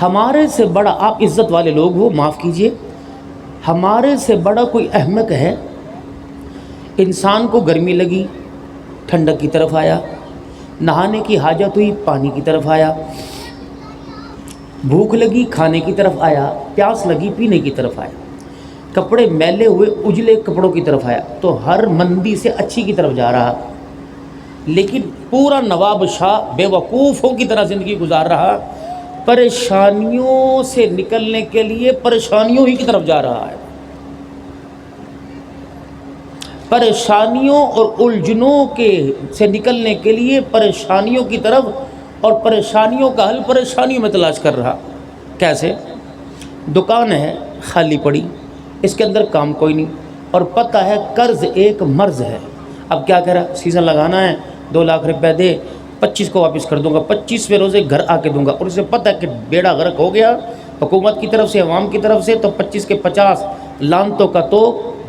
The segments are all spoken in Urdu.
ہمارے سے بڑا، آپ عزت والے لوگ ہو معاف کیجئے، ہمارے سے بڑا کوئی احمق ہے؟ انسان کو گرمی لگی ٹھنڈک کی طرف آیا، نہانے کی حاجت ہوئی پانی کی طرف آیا، بھوک لگی کھانے کی طرف آیا، پیاس لگی پینے کی طرف آیا، کپڑے میلے ہوئے اجلے کپڑوں کی طرف آیا، تو ہر مندی سے اچھی کی طرف جا رہا، لیکن پورا نواب شاہ بے وقوفوں کی طرح زندگی گزار رہا، پریشانیوں سے نکلنے کے لیے پریشانیوں ہی کی طرف جا رہا ہے، پریشانیوں اور الجھنوں کے سے نکلنے کے لیے پریشانیوں کی طرف، اور پریشانیوں کا حل پریشانیوں میں تلاش کر رہا۔ کیسے؟ دکان ہے خالی پڑی، اس کے اندر کام کوئی نہیں، اور پتہ ہے قرض ایک مرض ہے۔ اب کیا کہہ رہا؟ سیزن لگانا ہے، 2 لاکھ روپے دے، 25 کو واپس کر دوں گا، 25ویں روزے گھر آ کے دوں گا، اور اسے پتہ ہے کہ بیڑا غرق ہو گیا حکومت کی طرف سے عوام کی طرف سے، تو 25 کے 50 لانتوں کا تو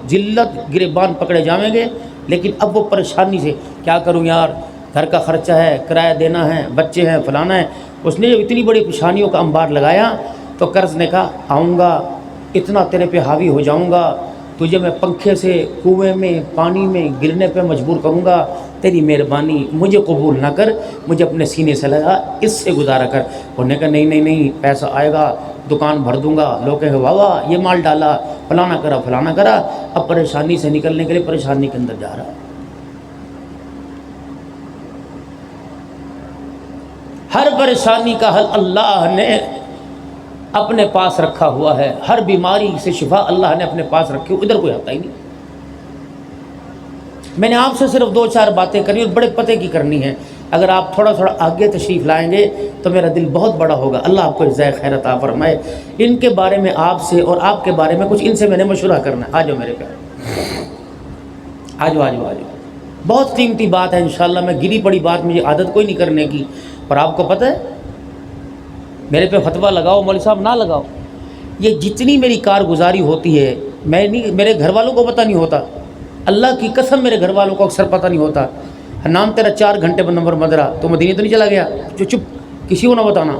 جلت گریبان پکڑے جائیں گے، لیکن اب وہ پریشانی سے کیا کروں یار، گھر کا خرچہ ہے، کرایہ دینا ہے، بچے ہیں، فلانا ہے۔ اس نے جب اتنی بڑی پریشانیوں کا انبار لگایا تو قرض نے کہا آؤں گا، اتنا تیرے پہ حاوی ہو جاؤں گا، تجھے میں پنکھے سے کنویں میں پانی میں گرنے پہ مجبور کروں گا، تیری مہربانی مجھے قبول نہ کر، مجھے اپنے سینے سے لگا، اس سے گزارا کر۔ انہوں نے کہا نہیں نہیں نہیں، پیسہ آئے گا، دکان بھر دوں گا، لوگ کہیں گے واہ واہ یہ مال ڈالا، فلانا کرا فلانا کرا۔ اب پریشانی سے نکلنے کے لیے پریشانی کے اندر جا رہا۔ ہر پریشانی کا حل اللہ نے اپنے پاس رکھا ہوا ہے، ہر بیماری سے شفا اللہ نے اپنے پاس رکھی، ادھر کوئی آتا ہی نہیں۔ میں نے آپ سے صرف 2-4 باتیں کرنی اور بڑے پتے کی کرنی ہے، اگر آپ تھوڑا تھوڑا آگے تشریف لائیں گے تو میرا دل بہت بڑا ہوگا، اللہ آپ کو جزائے خیر عطا فرمائے۔ ان کے بارے میں آپ سے اور آپ کے بارے میں کچھ ان سے میں نے مشورہ کرنا ہے۔ آ جاؤ میرے پیارے، آ جاؤ آ جاؤ آ جاؤ، بہت قیمتی بات ہے انشاءاللہ۔ میں گری پڑی بات مجھے عادت کوئی نہیں کرنے کی، پر آپ کو پتہ ہے میرے پہ فتویٰ لگاؤ مولوی صاحب نہ لگاؤ، یہ جتنی میری کارگزاری ہوتی ہے میں نہیں، میرے گھر والوں کو پتہ نہیں ہوتا، اللہ کی قسم میرے گھر والوں کو اکثر پتہ نہیں ہوتا۔ نام تیرا 4 گھنٹے پر نمبر مدرا، تو مدینے تو نہیں چلا گیا؟ جو چپ، کسی کو نہ بتانا،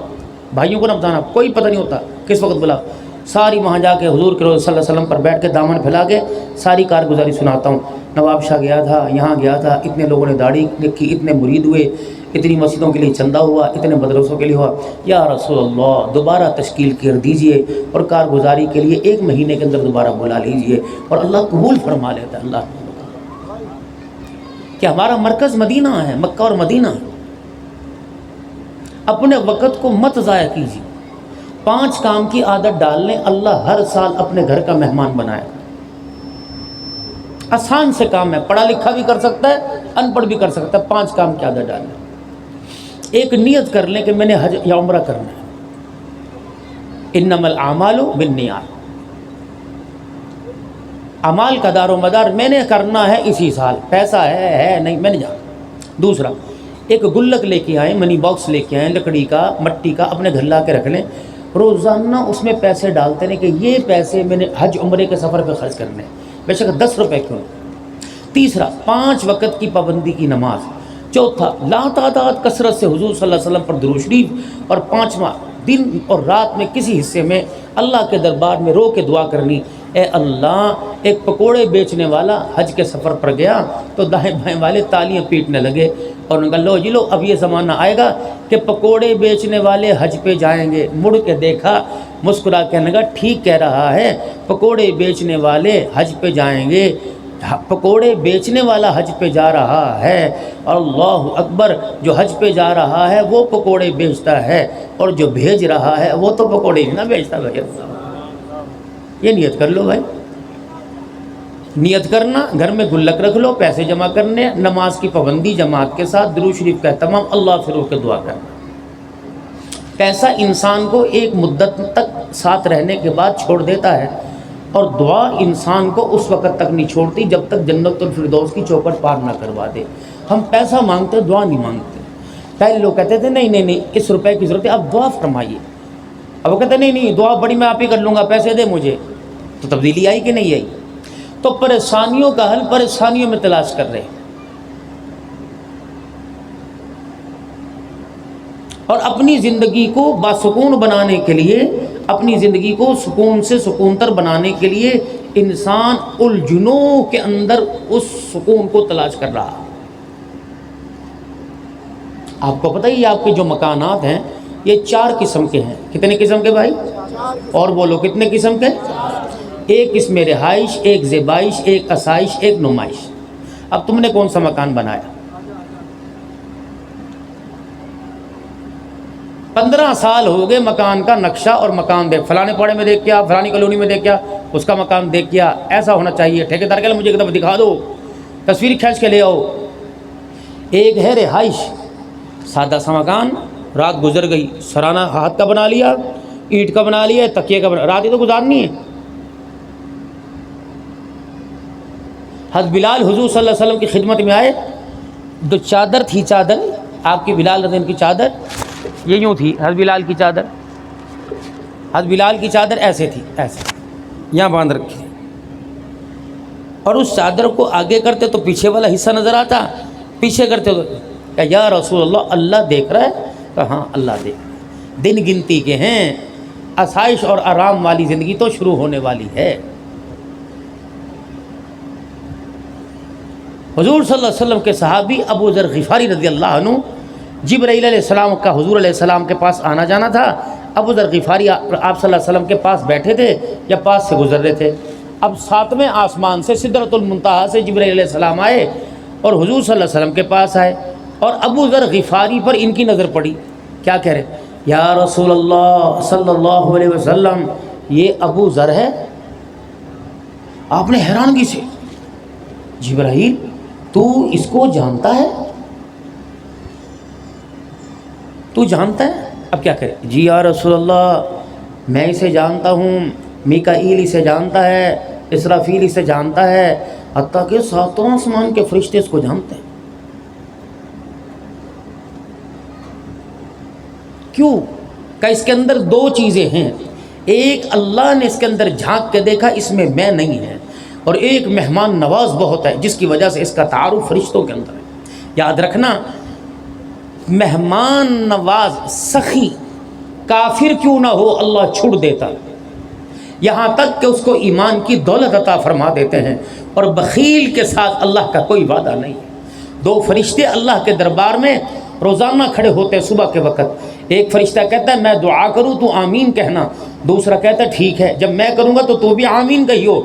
بھائیوں کو نہ بتانا، کوئی پتہ نہیں ہوتا کس وقت بلا۔ ساری وہاں جا کے حضور کے روز صلی اللہ علیہ وسلم پر بیٹھ کے دامن پھیلا کے ساری کارگزاری سناتا ہوں۔ نواب شاہ گیا تھا، یہاں گیا تھا، اتنے لوگوں نے داڑھی رکھی، اتنے مرید ہوئے، اتنی مسجدوں کے لیے چندہ ہوا، اتنے مدرسوں کے لیے ہوا۔ یا رسول اللہ دوبارہ تشکیل کر دیجئے اور کارگزاری کے لیے 1 مہینے کے اندر دوبارہ بلا لیجئے، اور اللہ قبول فرما لیتا ہے۔ اللہ کہ ہمارا مرکز مدینہ ہے، مکہ اور مدینہ۔ اپنے وقت کو مت ضائع کیجیے، 5 کام کی عادت ڈال لیں، اللہ ہر سال اپنے گھر کا مہمان بنائے۔ آسان سے کام ہے، پڑھا لکھا بھی کر سکتا ہے، ان پڑھ بھی کر سکتا ہے، 5 کام کی عادت ڈال لیں۔ ایک نیت کر لیں کہ میں نے حج یا عمرہ کرنا ہے، انما الاعمال بالنیات، اعمال کا دار و مدار میں نے کرنا ہے اسی سال، پیسہ ہے نہیں میں نے جانا۔ دوسرا، ایک گلک لے کے آئیں، منی باکس لے کے آئیں، لکڑی کا مٹی کا، اپنے گھر لا کے رکھ لیں، روزانہ اس میں پیسے ڈالتے رہیں کہ یہ پیسے میں نے حج عمرے کے سفر پہ خرچ کرنے ہیں، بے شک 10 روپے کیوں۔ تیسرا، 5 وقت کی پابندی کی نماز۔ چوتھا، لا تعداد کثرت سے حضور صلی اللہ علیہ وسلم پر درود شریف، اور 5واں، دن اور رات میں کسی حصے میں اللہ کے دربار میں رو کے دعا کرنی، اے اللہ، ایک پکوڑے بیچنے والا حج کے سفر پر گیا تو دائیں بائیں والے تالیاں پیٹنے لگے، اور انہوں نے کہا لو جی لو، اب یہ زمانہ آئے گا کہ پکوڑے بیچنے والے حج پہ جائیں گے۔ مڑ کے دیکھا، مسکرا کے لگا ٹھیک کہہ رہا ہے، پکوڑے بیچنے والے حج پہ جائیں گے، پکوڑے بیچنے والا حج پہ جا رہا ہے، اور اللہ اکبر، جو حج پہ جا رہا ہے وہ پکوڑے بیچتا ہے، اور جو بھیج رہا ہے وہ تو پکوڑے ہی نہ بیچتا بھائی۔ یہ نیت کر لو بھائی، نیت کرنا، گھر میں گلک رکھ لو، پیسے جمع کرنے، نماز کی پابندی جماعت کے ساتھ، درود شریف کا اہتمام، اللہ سے رو کے دعا کرنا۔ پیسہ انسان کو ایک مدت تک ساتھ رہنے کے بعد چھوڑ دیتا ہے، اور دعا انسان کو اس وقت تک نہیں چھوڑتی جب تک جنت الفردوس کی چوکھٹ پار نہ کروا دے۔ ہم پیسہ مانگتے، دعا نہیں مانگتے۔ پہلے لوگ کہتے تھے نہیں نہیں نہیں، اس روپے کی ضرورت ہے، اب دعا فرمائیے۔ اب وہ کہتے نہیں نہیں، دعا بڑی میں آپ ہی کر لوں گا، پیسے دے مجھے۔ تو تبدیلی آئی کہ نہیں آئی؟ تو پریشانیوں کا حل پریشانیوں میں تلاش کر رہے ہیں، اور اپنی زندگی کو باسکون بنانے کے لیے، اپنی زندگی کو سکون سے سکون تر بنانے کے لیے انسان الجھنوں کے اندر اس سکون کو تلاش کر رہا۔ آپ کو پتہ ہی آپ کے جو مکانات ہیں یہ 4 قسم کے ہیں۔ کتنے قسم کے بھائی؟ اور بولو کتنے قسم کے؟ ایک قسم رہائش، ایک زیبائش، ایک آسائش، ایک نمائش۔ اب تم نے کون سا مکان بنایا؟ 15 سال ہو گئے مکان کا نقشہ اور مکان دیکھ، فلانے پاڑے میں دیکھ کیا، فلانی کالونی میں دیکھ کیا، اس کا مکان دیکھ کیا، ایسا ہونا چاہیے، ٹھیکیدار کہ مجھے ایک دفعہ دکھا دو، تصویر کھینچ کے لے آؤ۔ ایک ہے رہائش، سادہ سا مکان، رات گزر گئی، سرانہ ہاتھ کا بنا لیا، اینٹ کا بنا لیا، تکیے کا بنا، رات ہی تو گزارنی ہے۔ حضرت بلال حضور صلی اللہ علیہ وسلم کی خدمت میں آئے، جو چادر تھی، چادر آپ کی بلال رضی اللہ عنہ کی چادر یہ یوں تھی، حضرت بلال کی چادر، حضرت بلال کی چادر ایسے تھی، ایسے یہاں باندھ رکھی تھی، اور اس چادر کو آگے کرتے تو پیچھے والا حصہ نظر آتا، پیچھے کرتے تو کہ یا رسول اللہ، اللہ دیکھ رہا ہے؟ کہ ہاں اللہ دیکھ رہا ہے، دن گنتی کے ہیں، آسائش اور آرام والی زندگی تو شروع ہونے والی ہے۔ حضور صلی اللہ علیہ وسلم کے صحابی ابو ذر غفاری رضی اللہ عنہ، جبرائیل علیہ السلام کا حضور علیہ السلام کے پاس آنا جانا تھا، ابو ذر غفاری آپ صلی اللہ علیہ وسلم کے پاس بیٹھے تھے یا پاس سے گزر رہے تھے۔ اب 7ویں آسمان سے سدرۃ المنتہا سے جبرائیل علیہ السلام آئے اور حضور صلی اللہ علیہ وسلم کے پاس آئے، اور ابو ذر غفاری پر ان کی نظر پڑی، کیا کہہ رہے؟ یا رسول اللہ صلی اللہ علیہ وسلم، یہ ابو ذر ہے؟ آپ نے حیرانگی سے، جبرائیل تو اس کو جانتا ہے؟ تو جانتا ہے؟ اب کیا کرے؟ جی یا رسول اللہ، میں اسے جانتا ہوں، میکائیل اسے جانتا ہے، اسرافیل اسے جانتا ہے، حتیٰ کہ 7 آسمان کے فرشتے اس کو جانتے ہیں۔ کیوں؟ کہ اس کے اندر 2 چیزیں ہیں، ایک اللہ نے اس کے اندر جھانک کے دیکھا، اس میں میں نہیں ہے، اور ایک مہمان نواز بہت ہے جس کی وجہ سے اس کا تعارف فرشتوں کے اندر ہے۔ یاد رکھنا، مہمان نواز سخی کافر کیوں نہ ہو اللہ چھوڑ دیتا، یہاں تک کہ اس کو ایمان کی دولت عطا فرما دیتے ہیں، اور بخیل کے ساتھ اللہ کا کوئی وعدہ نہیں ہے۔ 2 فرشتے اللہ کے دربار میں روزانہ کھڑے ہوتے ہیں صبح کے وقت، ایک فرشتہ کہتا ہے میں دعا کروں تو آمین کہنا، دوسرا کہتا ہے ٹھیک ہے جب میں کروں گا تو بھی آمین کہیو۔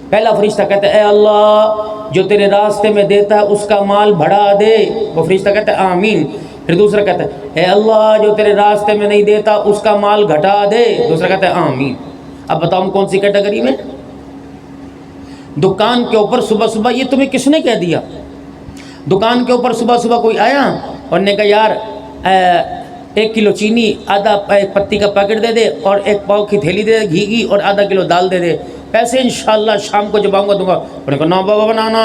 پہلا فرشتہ کہتا ہے اے اللہ جو تیرے راستے میں دیتا ہے اس کا مال بڑھا دے، وہ فرشتہ کہتا ہے آمین۔ پھر دوسرا کہتا ہے اے اللہ جو تیرے راستے میں نہیں دیتا اس کا مال گھٹا دے، دوسرا کہتا ہے آمین۔ اب بتاؤں کون سی کیٹیگری میں؟ دکان کے اوپر صبح صبح، یہ تمہیں کس نے کہہ دیا؟ دکان کے اوپر صبح صبح کوئی آیا اور نے کہا یار 1 کلو چینی، آدھا پتی کا پیکٹ دے دے، اور 1 پاؤ کی تھیلی دے دے گھی کی، اور آدھا کلو دال دے دے، پیسے انشاءاللہ شام کو جب آؤں گا دوں گا۔ انہوں نے کہا نا بابا بنانا،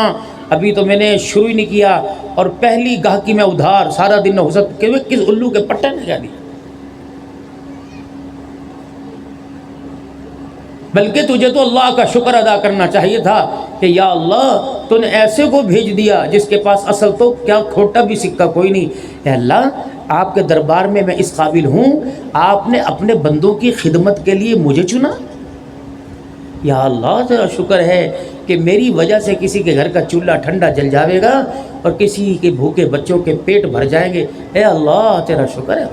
ابھی تو میں نے شروع ہی نہیں کیا، اور پہلی گاہکی میں ادھار، سارا دن نہ ہو سکتا کہ کس الو کے پٹے نے کہہ دیا۔ بلکہ تجھے تو اللہ کا شکر ادا کرنا چاہیے تھا کہ یا اللہ تو نے ایسے کو بھیج دیا جس کے پاس اصل تو کیا کھوٹا بھی سکہ کوئی نہیں۔ اے اللہ آپ کے دربار میں میں اس قابل ہوں، آپ نے اپنے بندوں کی خدمت کے لیے مجھے چنا۔ یا اللہ تیرا شکر ہے کہ میری وجہ سے کسی کے گھر کا چولہا ٹھنڈا جل جاوے گا اور کسی کے بھوکے بچوں کے پیٹ بھر جائیں گے۔ اے اللہ تیرا شکر ہے۔